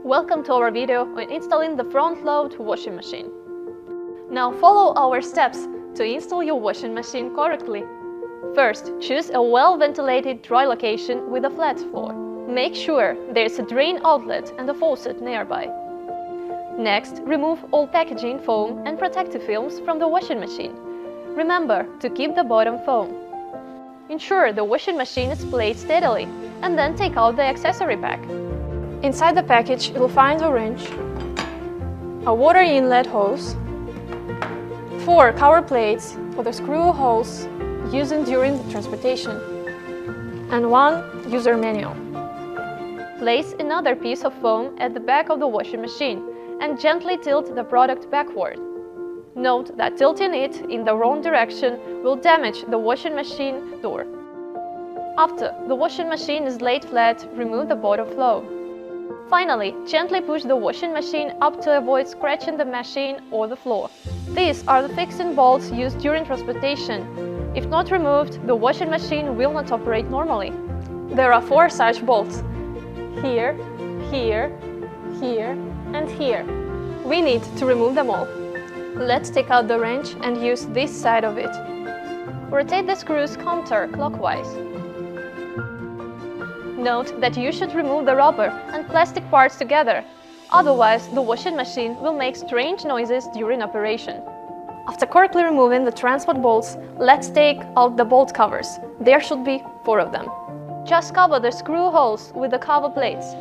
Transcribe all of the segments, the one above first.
Welcome to our video on installing the front-load washing machine. Now follow our steps to install your washing machine correctly. First, choose a well-ventilated dry location with a flat floor. Make sure there's a drain outlet and a faucet nearby. Next, remove all packaging, foam and protective films from the washing machine. Remember to keep the bottom foam. Ensure the washing machine is placed steadily and then take out the accessory pack. Inside the package, you'll find a wrench, a water inlet hose, 4 cover plates for the screw holes used during the transportation, and 1 user manual. Place another piece of foam at the back of the washing machine and gently tilt the product backward. Note that tilting it in the wrong direction will damage the washing machine door. After the washing machine is laid flat, remove the bottom flow. Finally, gently push the washing machine up to avoid scratching the machine or the floor. These are the fixing bolts used during transportation. If not removed, the washing machine will not operate normally. There are 4 such bolts. Here, here, here, and here. We need to remove them all. Let's take out the wrench and use this side of it. Rotate the screws counterclockwise. Note that you should remove the rubber and plastic parts together, otherwise the washing machine will make strange noises during operation. After correctly removing the transport bolts, let's take out the bolt covers. There should be 4 of them. Just cover the screw holes with the cover plates.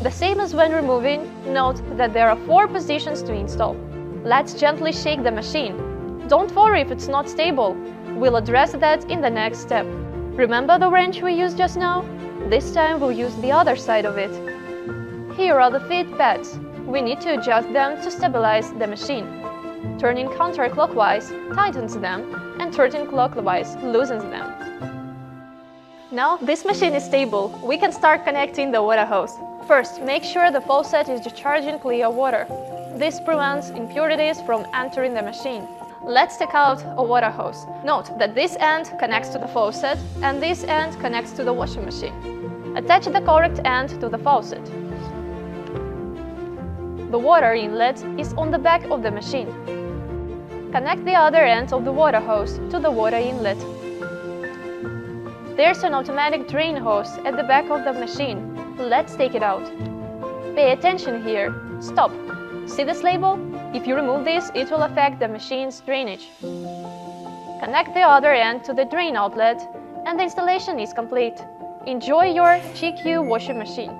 The same as when removing, note that there are 4 positions to install. Let's gently shake the machine. Don't worry if it's not stable. We'll address that in the next step. Remember the wrench we used just now? This time we'll use the other side of it. Here are the feed pads. We need to adjust them to stabilize the machine. Turning counterclockwise tightens them and turning clockwise loosens them. Now this machine is stable, we can start connecting the water hose. First, make sure the faucet is discharging clear water. This prevents impurities from entering the machine. Let's take out a water hose. Note that this end connects to the faucet and this end connects to the washing machine. Attach the correct end to the faucet. The water inlet is on the back of the machine. Connect the other end of the water hose to the water inlet. There's an automatic drain hose at the back of the machine. Let's take it out. Pay attention here. Stop. See this label? If you remove this, it will affect the machine's drainage. Connect the other end to the drain outlet and the installation is complete. Enjoy your GQ washing machine.